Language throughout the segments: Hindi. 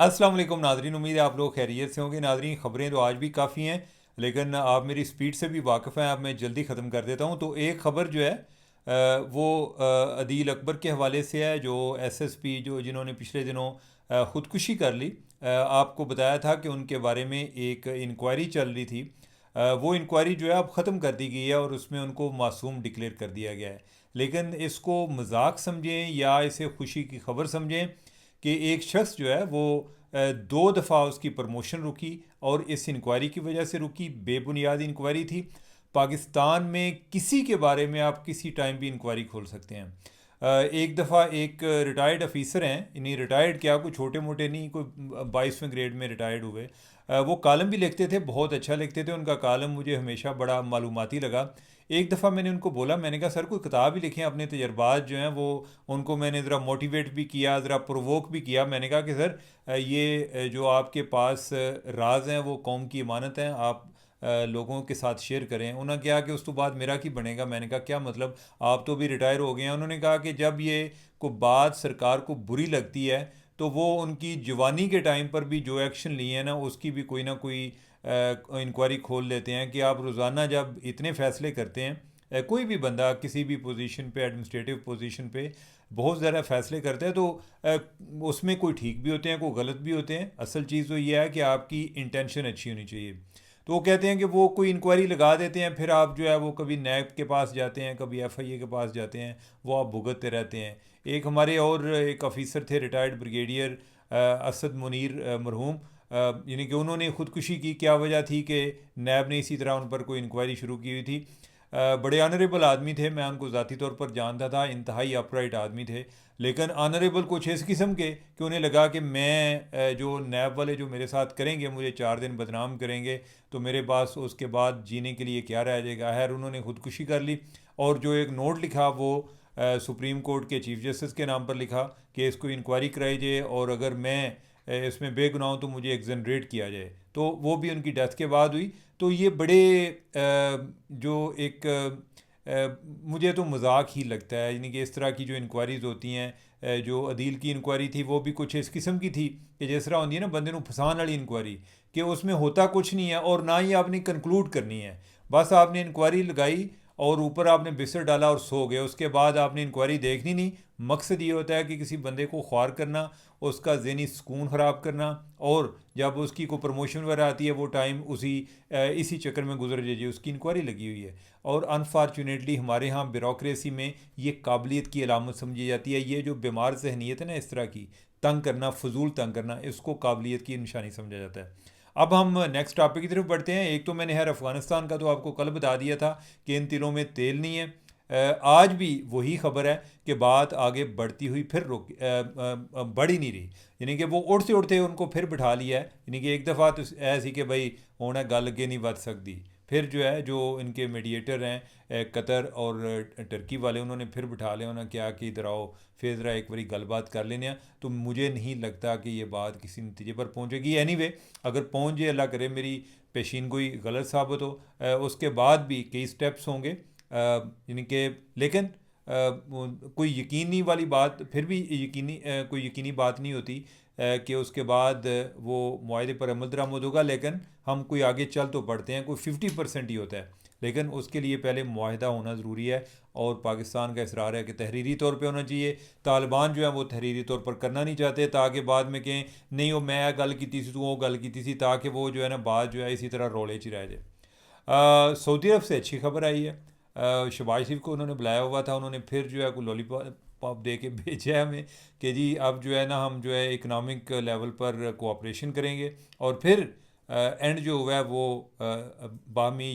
अस्सलाम वालेकुम नाजरीन, उम्मीद है आप लोग खैरियत से होंगे। नाजरीन, खबरें तो आज भी काफ़ी हैं, लेकिन आप मेरी स्पीड से भी वाकिफ़ हैं। अब मैं जल्दी ख़त्म कर देता हूँ। तो एक ख़बर जो है वो अदील अकबर के हवाले से है, जो एसएसपी जो जिन्होंने पिछले दिनों ख़ुदकुशी कर ली। आपको बताया था कि उनके बारे में एक इंक्वायरी चल रही थी। वो इंक्वायरी जो है अब ख़त्म कर दी गई है और उसमें उनको मासूम डिक्लेयर कर दिया गया है। लेकिन इसको मजाक समझें या इसे खुशी की खबर समझें कि एक शख्स जो है वो दो दफ़ा उसकी प्रमोशन रुकी, और इस इंक्वायरी की वजह से रुकी। बेबुनियाद इंक्वायरी थी। पाकिस्तान में किसी के बारे में आप किसी टाइम भी इंक्वायरी खोल सकते हैं। एक दफ़ा एक रिटायर्ड ऑफिसर हैं, यानी रिटायर्ड क्या, कोई छोटे मोटे नहीं, कोई 22वें ग्रेड में रिटायर्ड हुए। वो कॉलम भी लिखते थे, बहुत अच्छा लिखते थे। उनका कॉलम मुझे हमेशा बड़ा मालूमाती लगा। एक दफ़ा मैंने उनको बोला, मैंने कहा सर कोई किताब ही लिखें अपने तजर्बात जो हैं वो। उनको मैंने ज़रा मोटिवेट भी किया, ज़रा प्रोवोक भी किया। मैंने कहा कि सर ये जो आपके पास राज हैं वो कौम की अमानत हैं, आप लोगों के साथ शेयर करें। उन्होंने कहा कि उस तो बाद मेरा की बनेगा। मैंने कहा क्या मतलब, आप तो भी रिटायर हो गए हैं। उन्होंने कहा कि जब ये को बात सरकार को बुरी लगती है तो वो उनकी जवानी के टाइम पर भी जो एक्शन लिए हैं ना, उसकी भी कोई ना कोई इंक्वायरी खोल लेते हैं। कि आप रोज़ाना जब इतने फ़ैसले करते हैं, कोई भी बंदा किसी भी पोजीशन पे, एडमिनिस्ट्रेटिव पोजीशन पे बहुत ज़्यादा फ़ैसले करते हैं, तो अ, उसमें कोई ठीक भी होते हैं, कोई गलत भी होते हैं। असल चीज़ तो ये है कि आपकी इंटेंशन अच्छी होनी चाहिए। तो वो कहते हैं कि वो कोई इंक्वायरी लगा देते हैं, फिर आप जो है वो कभी नैब के पास जाते हैं, कभी एफआईए के पास जाते हैं, वो आप भुगतते रहते हैं। एक हमारे और एक ऑफिसर थे, रिटायर्ड ब्रिगेडियर असद मुनीर मरहूम, यानी कि उन्होंने ख़ुदकुशी की। क्या वजह थी कि नैब ने इसी तरह उन पर कोई इंक्वायरी शुरू की हुई थी। बड़े ऑनरेबल आदमी थे, मैं उनको ज़ाती तौर पर जानता था, इंतहाई अपराइट आदमी थे। लेकिन ऑनरेबल कुछ इस किस्म के कि उन्हें लगा कि मैं जो नैब वाले जो मेरे साथ करेंगे, मुझे 4 दिन बदनाम करेंगे, तो मेरे पास उसके बाद जीने के लिए क्या रह जाएगा। खैर उन्होंने ख़ुदकुशी कर ली। और जो एक नोट लिखा वो सुप्रीम कोर्ट के चीफ जस्टिस के नाम पर लिखा कि इसको इंक्वायरी कराई जाए, और अगर मैं इसमें बेगुनाह हूं तो मुझे एग्जनरेट किया जाए। तो वो भी उनकी डेथ के बाद हुई। तो ये बड़े जो एक मुझे तो मजाक ही लगता है, यानी कि इस तरह की जो इंक्वायरीज़ होती हैं। जो अदील की इंक्वायरी थी वो भी कुछ इस किस्म की थी कि जिस तरह होती है ना बंदे को फसान वाली इंक्वायरी, कि उसमें होता कुछ नहीं है और ना ही आपने कंक्लूड करनी है। बस आपने इंक्वायरी लगाई और ऊपर आपने बिस्तर डाला और सो गए। उसके बाद आपने इंक्वायरी देखनी नहीं। मकसद ये होता है कि किसी बंदे को ख्वार करना, उसका ज़हनी सुकून ख़राब करना, और जब उसकी कोई प्रमोशन वगैरह आती है वो टाइम इसी चक्कर में गुजर जाइए। उसकी इंक्वायरी लगी हुई है। और अनफॉर्चुनेटली हमारे यहाँ ब्यूरोक्रेसी में ये काबिलियत की अलामत समझी जाती है। ये जो बीमार जहनीत है ना, इस तरह की तंग करना, फजूल तंग करना, इसको काबिलियत की निशानी समझा जाता है। अब हम नेक्स्ट टॉपिक की तरफ बढ़ते हैं। एक तो मैंने खैर अफ़गानिस्तान का तो आपको कल बता दिया था कि इन तिलों में तेल नहीं है। आज भी वही खबर है कि बात आगे बढ़ती हुई फिर बढ़ ही नहीं रही। यानी कि वो उड़ते उड़ते उनको फिर बिठा लिया है। यानी कि एक दफ़ा तो ऐसी कि भाई होना गल अगे नहीं बच सकती। फिर जो है जो इनके मीडिएटर हैं, कतर और टर्की वाले, उन्होंने फिर बिठा लिया। उन्होंने क्या कि इधर आओ, फिर ज़रा एक बारी गलबात कर लेने हैं। तो मुझे नहीं लगता कि ये बात किसी नतीजे पर पहुँचेगी। एनीवे, अगर पहुँच जाए, अल्लाह करे मेरी पेशीन गोई गलत साबित हो, उसके बाद भी कई स्टेप्स होंगे, यानी कि। लेकिन कोई यकीनी वाली बात फिर भी कोई यकीनी बात नहीं होती कि उसके बाद वो मुआहदे पर अमल दरामद होगा। लेकिन हम कोई आगे चल तो पड़ते हैं, कोई 50% ही होता है। लेकिन उसके लिए पहले मुआहदा होना ज़रूरी है। और पाकिस्तान का इसरार है कि तहरीरी तौर पे होना चाहिए। तालिबान जो है वो तहरीरी तौर पर करना नहीं चाहते, ताकि बाद में कहें नहीं वो मैं गल की थी, तू वो गल की थी, ताकि वो जो है ना बात जो है इसी तरह रोले च रह जाए। सऊदी अरब से अच्छी खबर आई है। शहबाज शरीफ को उन्होंने बुलाया हुआ था। उन्होंने फिर जो है कोई लॉलीपॉप पॉप दे के भेजा है हमें कि जी अब जो है ना हम जो है इकनॉमिक लेवल पर कोऑपरेशन करेंगे। और फिर एंड जो हुआ है वो बामी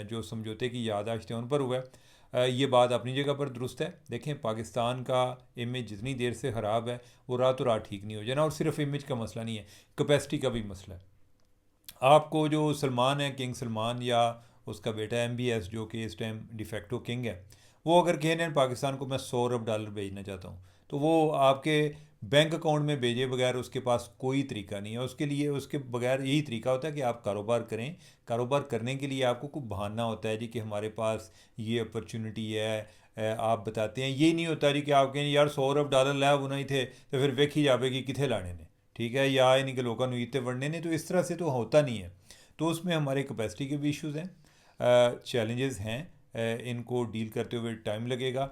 जो समझौते की याददाश्त है उन पर हुआ है। ये बात अपनी जगह पर दुरुस्त है। देखें, पाकिस्तान का इमेज जितनी देर से ख़राब है वो रातों रात ठीक नहीं हो जाना। और सिर्फ इमेज का मसला नहीं है, कैपेसिटी का भी मसला है। आपको जो सलमान है, किंग सलमान, या उसका बेटा MBS जो कि इस टाइम डिफेक्टो किंग है, वो अगर कहने पाकिस्तान को मैं 100 अरब डॉलर भेजना चाहता हूँ, तो वो आपके बैंक अकाउंट में भेजे बगैर उसके पास कोई तरीका नहीं है। उसके लिए उसके बगैर यही तरीका होता है कि आप कारोबार करें। कारोबार करने के लिए आपको कोई बहाना होता है जी कि हमारे पास ये अपॉर्चुनिटी है। आप बताते हैं, ये नहीं होता जी कि आप कहें यार 100 अरब डॉलर लै बुना ही थे तो फिर वेखी जाए कि कितने लाने ने। ठीक है, या यानी कि लोगों नुईते बढ़ने ने, तो इस तरह से तो होता नहीं है। तो उसमें हमारे कैपेसिटी के भी इश्यूज़ हैं, चैलेंजेस हैं, इनको डील करते हुए टाइम लगेगा।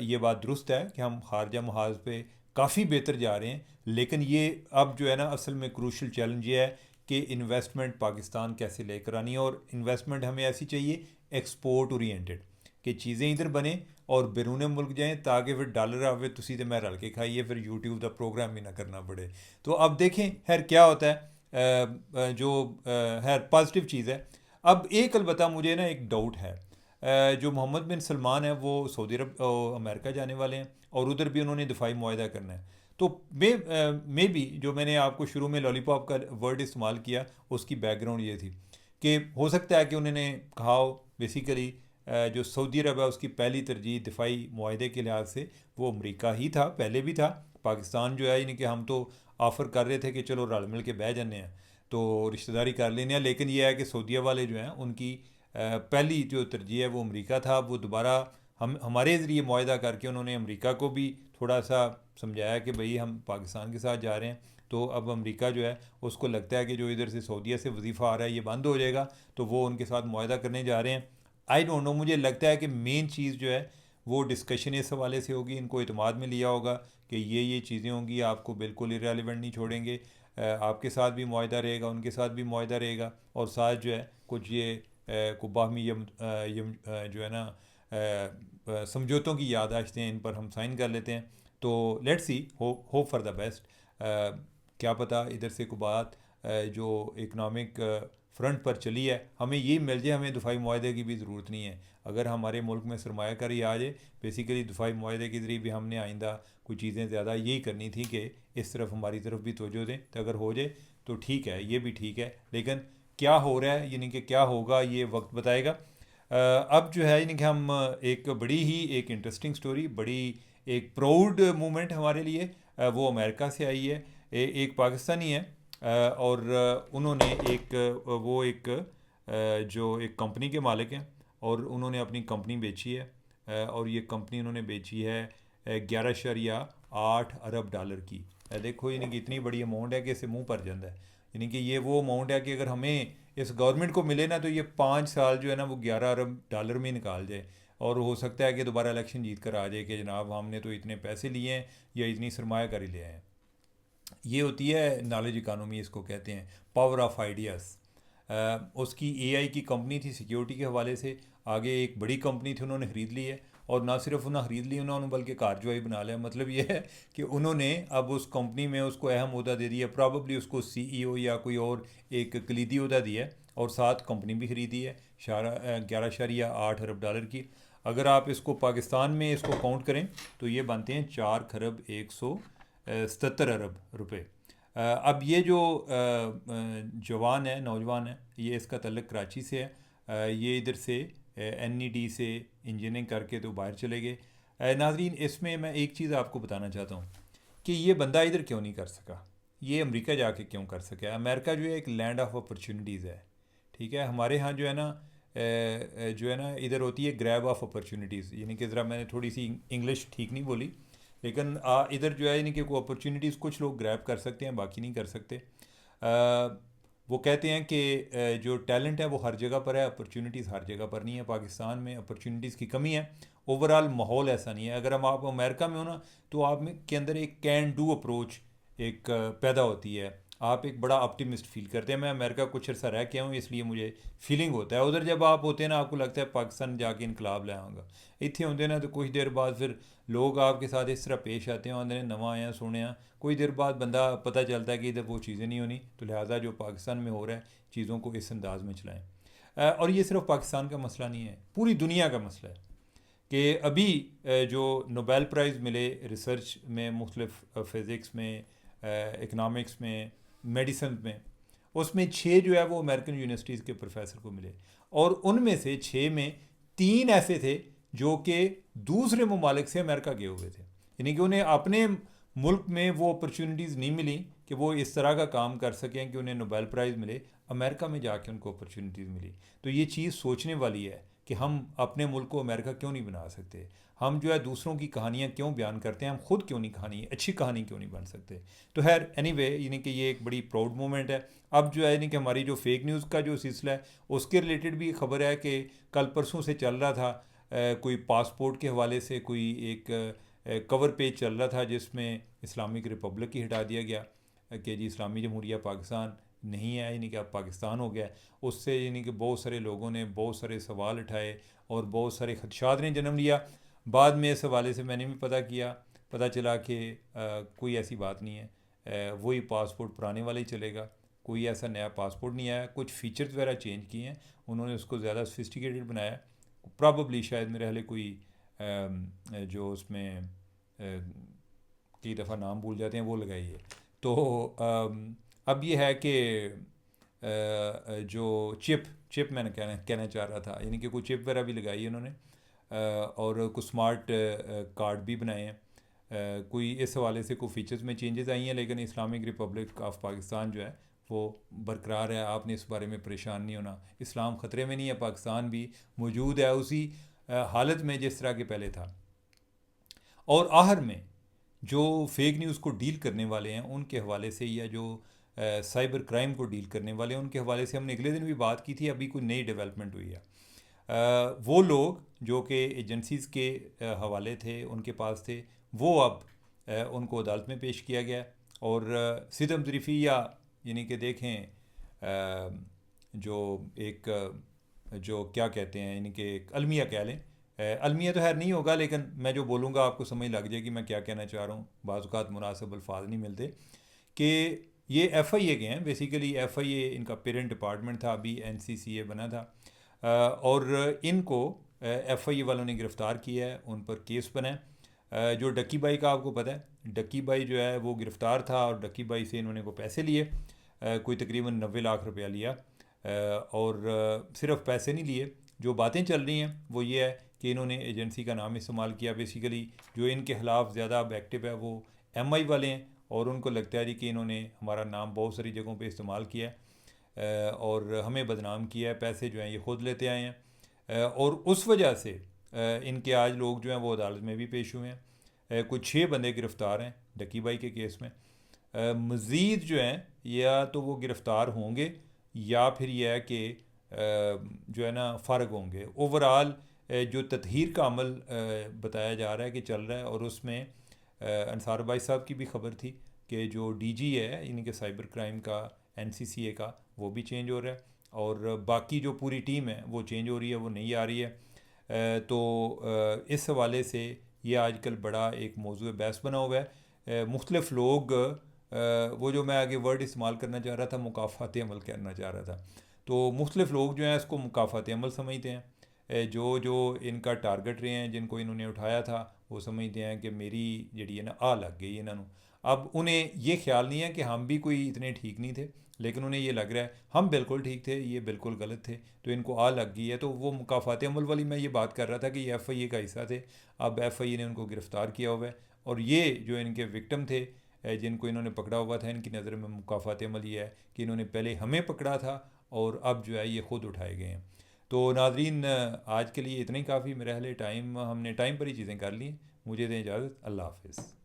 ये बात दुरुस्त है कि हम खारजा महाज पे काफ़ी बेहतर जा रहे हैं, लेकिन ये अब जो है ना असल में क्रूशल चैलेंज ये है कि इन्वेस्टमेंट पाकिस्तान कैसे लेकर आनी है, और इन्वेस्टमेंट हमें ऐसी चाहिए एक्सपोर्ट ओरिएंटेड, कि चीज़ें इधर बने और बैरून मुल्क जाएँ, ताकि फिर डॉलर आवे तुसी तो मैं रल के खाइए, फिर यूट्यूब का प्रोग्राम भी ना करना पड़े। तो अब देखें खैर क्या होता है। जो खैर पॉजिटिव चीज़ है। अब एक अलबत्ता मुझे ना एक डाउट है, जो मोहम्मद बिन सलमान है वो सऊदी अरब अमेरिका जाने वाले हैं, और उधर भी उन्होंने दिफाई मुआहदा करना है। तो मे भी जो मैंने आपको शुरू में लॉलीपॉप का वर्ड इस्तेमाल किया, उसकी बैकग्राउंड ये थी कि हो सकता है कि उन्होंने कहा हो बेसिकली जो सऊदी अरब है उसकी पहली तरजीह दिफाई मुआहदे के लिहाज से वो अमरीका ही था, पहले भी था। पाकिस्तान जो है यानी कि हम तो ऑफ़र कर रहे थे कि चलो रल मिल के बह जाने हैं, तो रिश्तेदारी कर लेने हैं, लेकिन यह है कि सऊदीया वाले जो हैं उनकी पहली जो तरजीह है वो अमरीका था। वो दोबारा हम हमारे ज़रिए मुआहदा करके उन्होंने अमरीका को भी थोड़ा सा समझाया कि भाई हम पाकिस्तान के साथ जा रहे हैं। तो अब अमरीका जो है उसको लगता है कि जो इधर से सऊदीया से वजीफ़ा आ रहा है ये बंद हो जाएगा, तो वो उनके साथ मुआहदा करने जा रहे हैं। आई डोंट नो, मुझे लगता है कि मेन चीज़ जो है वो डिस्कशन इस हवाले से होगी, इनको इतमाद में लिया होगा कि ये चीज़ें होंगी, आपको बिल्कुल इरेलीवेंट नहीं छोड़ेंगे, आपके साथ भी मुआहदा रहेगा, उनके साथ भी मुआहदा रहेगा, और साथ जो है कुछ ये को बाहमी जो है ना समझौतों की याददाश्तें हैं, इन पर हम साइन कर लेते हैं। तो let's see, hope for the best. क्या पता इधर से को बात जो इकनॉमिक फ्रंट पर चली है हमें ये मिल जाए, हमें दफाई मुआहदे की भी ज़रूरत नहीं है। अगर हमारे मुल्क में सरमायाकारी आ जाए, बेसिकली दफाई मुआहदे के ज़रिए भी हमने आइंदा कुछ चीज़ें ज़्यादा यही करनी थी कि इस तरफ हमारी तरफ भी तवज्जो दें, तो अगर हो जाए तो ठीक है, ये भी ठीक है। लेकिन क्या हो रहा है यानी कि क्या होगा ये वक्त बताएगा। अब जो है यानी कि हम एक बड़ी ही एक इंटरेस्टिंग स्टोरी, बड़ी एक प्राउड मोमेंट हमारे लिए, वो अमेरिका से आई है। एक पाकिस्तानी है, और उन्होंने एक वो एक जो एक कंपनी के मालिक हैं, और उन्होंने अपनी कंपनी बेची है, और ये कंपनी उन्होंने बेची है 11.8 अरब डॉलर की। देखो यानी कि इतनी बड़ी अमाउंट है कि इससे मुंह भर जाता है। यानी कि ये वो अमाउंट है कि अगर हमें इस गवर्नमेंट को मिले ना, तो ये 5 साल जो है ना वो 11 अरब डॉलर में निकाल जाए, और हो सकता है कि दोबारा इलेक्शन जीत कर आ जाए कि जनाब हमने तो इतने पैसे लिए हैं या इतनी सरमायाकारी ले आए हैं। ये होती है नॉलेज इकानमी, इसको कहते हैं पावर ऑफ आइडियाज़। उसकी एआई की कंपनी थी, सिक्योरिटी के हवाले से आगे एक बड़ी कंपनी थी, उन्होंने ख़रीद ली है। और ना सिर्फ उन्होंने ख़रीद ली उन्होंने, बल्कि कारजवाई बना लिया। मतलब ये है कि उन्होंने अब उस कंपनी में उसको अहम ओहदा दे दिया, प्रॉबली उसको सीईओ या कोई और एक कलीदी ओहदा दिया, और साथ कंपनी भी ख़रीदी है 11.8 अरब डॉलर की। अगर आप इसको पाकिस्तान में इसको काउंट करें तो ये बनते हैं 4 खरब 177 अरब रुपये। अब ये जो जवान है, नौजवान है, ये इसका तल्लक कराची से है। ये इधर से एनईडी से इंजीनियरिंग करके तो बाहर चले गए। नाजरीन, इसमें मैं एक चीज़ आपको बताना चाहता हूँ कि ये बंदा इधर क्यों नहीं कर सका, ये अमेरिका जाके क्यों कर सका। अमेरिका जो है एक लैंड ऑफ अपॉर्चुनिटीज़ है, ठीक है। हमारे यहाँ जो है ना जो है ना इधर होती है ग्रैब ऑफ अपॉर्चुनिटीज़, यानी कि ज़रा मैंने थोड़ी सी इंग्लिश ठीक नहीं बोली, लेकिन इधर जो है यानी कि कोई अपॉर्चुनिटीज़ कुछ लोग ग्रैब कर सकते हैं, बाकी नहीं कर सकते। वो कहते हैं कि जो टैलेंट है वो हर जगह पर है, अपॉर्चुनिटीज़ हर जगह पर नहीं है। पाकिस्तान में अपॉर्चुनिटीज़ की कमी है, ओवरऑल माहौल ऐसा नहीं है। अगर आप अमेरिका में हो ना, तो आप में के अंदर एक कैन डू अप्रोच एक पैदा होती है, आप एक बड़ा ऑप्टिमिस्ट फील करते हैं। मैं अमेरिका कुछ अर्सा रह के हूँ, इसलिए मुझे फीलिंग होता है। उधर जब आप होते हैं ना, आपको लगता है पाकिस्तान जाके इनकलाब ले आऊँगा। इतने होंगे ना तो कुछ देर बाद फिर लोग आपके साथ इस तरह पेश आते हैं, आंदे नवा आया सुने, कुछ देर बाद बंदा पता चलता है कि इधर वो चीज़ें नहीं होनी। तो लिहाजा जो पाकिस्तान में हो रहा है, चीज़ों को इस अंदाज में चलाएँ। और ये सिर्फ पाकिस्तान का मसला नहीं है, पूरी दुनिया का मसला है कि अभी जो नोबेल प्राइज़ मिले रिसर्च में, मुख्तलिफ फ़िज़िक्स में, इकनॉमिक्स में, मेडिसन में, उसमें 6 जो है वो अमेरिकन यूनिवर्सिटीज़ के प्रोफेसर को मिले, और उनमें से 6 में 3 ऐसे थे जो कि दूसरे ममालिक से अमेरिका गए हुए थे, यानी कि उन्हें अपने मुल्क में वो अपॉर्चुनिटीज़ नहीं मिली कि वो इस तरह का काम कर सकें कि उन्हें नोबेल प्राइज़ मिले। अमेरिका में जाके उनको अपॉर्चुनिटीज़ मिली। तो ये चीज़ सोचने वाली है कि हम अपने मुल्क को अमेरिका क्यों नहीं बना सकते। हम जो है दूसरों की कहानियाँ क्यों बयान करते हैं, हम खुद क्यों नहीं कहानी अच्छी कहानी क्यों नहीं बन सकते। तो खैर एनीवे यानी कि ये एक बड़ी प्राउड मोमेंट है। अब जो है यानी कि हमारी जो फेक न्यूज़ का जो सिलसिला है उसके रिलेटेड भी खबर है कि कल परसों से चल रहा था, कोई पासपोर्ट के हवाले से कोई एक कवर पेज चल रहा था जिसमें इस्लामिक रिपब्लिक ही हटा दिया गया कि जी इस्लामी जमहूरिया पाकिस्तान नहीं है, यानी कि अब पाकिस्तान हो गया। उससे यानी कि बहुत सारे लोगों ने बहुत सारे सवाल उठाए और बहुत सारे खदशात ने जन्म लिया। बाद में इस हवाले से मैंने भी पता किया, पता चला कि कोई ऐसी बात नहीं है, वही पासपोर्ट पुराने वाला ही चलेगा, कोई ऐसा नया पासपोर्ट नहीं आया। कुछ फ़ीचर्स वगैरह चेंज किए हैं उन्होंने, उसको ज़्यादा सोफिस्टिकेटेड बनाया। प्रॉबली शायद मेरे हाले कोई जो उसमें कई दफ़ा नाम भूल जाते हैं वो लगाई है। तो अब ये है कि जो चिप मैंने कहना चाह रहा था, यानी कि कोई चिप वगैरह भी लगाई है उन्होंने, और कुछ स्मार्ट कार्ड भी बनाए हैं। कोई इस हवाले से कोई फ़ीचर्स में चेंजेस आई हैं, लेकिन इस्लामिक रिपब्लिक ऑफ पाकिस्तान जो है वो बरकरार है। आपने इस बारे में परेशान नहीं होना, इस्लाम ख़तरे में नहीं है, पाकिस्तान भी मौजूद है उसी हालत में जिस तरह के पहले था। और आहर में जो फेक न्यूज़ को डील करने वाले हैं उनके हवाले से, या जो साइबर क्राइम को डील करने वाले हैं उनके हवाले से हमने अगले दिन भी बात की थी। अभी कोई नई डेवलपमेंट हुई है। वो लोग जो कि एजेंसीज़ के हवाले थे, उनके पास थे, वो अब उनको अदालत में पेश किया गया। और सितम ज़रीफ़िया यानी कि देखें, जो एक जो क्या कहते हैं, यानी कि एक अलमिया कह लें, अलमिया तो खैर नहीं होगा, लेकिन मैं जो बोलूँगा आपको समझ लग जाएगी मैं क्या कहना चाह रहा हूँ। बाज़ औक़ात मुनासिब अल्फाज नहीं मिलते। कि ये FIA के हैं, बेसिकली FIA इनका पेरेंट डिपार्टमेंट था, अभी NCCA बना था। और इनको FIA वालों ने गिरफ़्तार किया है, उन पर केस बना है। जो डक्की बाई का आपको पता है, डक्की बाई जो है वो गिरफ़्तार था और डक्की बाई से इन्होंने को पैसे लिए, कोई तकरीबन 90 लाख रुपया लिया। और सिर्फ पैसे नहीं लिए, जो बातें चल रही हैं वो ये है कि इन्होंने एजेंसी का नाम इस्तेमाल किया। बेसिकली जो इनके ख़िलाफ़ ज़्यादा अब एक्टिव है वो MI वाले हैं, और उनको लगता है कि इन्होंने हमारा नाम बहुत सारी जगहों पे इस्तेमाल किया है और हमें बदनाम किया है, पैसे जो हैं ये खुद लेते आए हैं। और उस वजह से इनके आज लोग जो हैं वो अदालत में भी पेश हुए हैं। कुछ 6 बंदे गिरफ़्तार हैं डक्की बाई के केस में। मज़ीद जो हैं या तो वो गिरफ़्तार होंगे या फिर यह है कि जो है ना फ़ारग होंगे। ओवरऑल जो तत्हीर का अमल बताया जा रहा है कि चल रहा है, और उसमें अंसार भाई साहब की भी खबर थी कि जो DG है यानी कि साइबर क्राइम का NCCA का, वो भी चेंज हो रहा है, और बाकी जो पूरी टीम है वो चेंज हो रही है, वो नहीं आ रही है। तो इस हवाले से ये आजकल बड़ा एक मौजू बहस बना हुआ है। मुख्तलिफ़ लोग वो जो मैं आगे वर्ड इस्तेमाल करना चाह रहा था, मुकाफ़ात अमल करना चाह रहा था, तो मुख्तलिफ़ लोग जो हैं इसको मुकाफ़ात अमल समझते हैं। जो जो इनका टारगेट रहे हैं, जिनको इन्होंने उठाया था, वो समझते हैं कि मेरी जी है ना आ लग गई इन्होंने। अब उन्हें ये ख्याल नहीं है कि हम भी कोई इतने ठीक नहीं थे, लेकिन उन्हें ये लग रहा है हम बिल्कुल ठीक थे, ये बिल्कुल गलत थे, तो इनको आ लग गई है। तो वो मुकाफ़ात अमल वाली मैं ये बात कर रहा था कि ये FIA का हिस्सा थे। अब FIA ने उनको गिरफ़्तार किया हुआ है, और ये जो इनके विक्टिम थे जिनको इन्होंने पकड़ा हुआ था, इनकी नज़र में मुकाफ़ात अमल ये है कि इन्होंने पहले हमें पकड़ा था और अब जो है ये ख़ुद उठाए गए हैं। तो नाज़रीन, आज के लिए इतना ही काफ़ी। मेरे हाले हमने टाइम पर ही चीज़ें कर ली। मुझे दें इजाज़त। अल्लाह हाफ़िज़।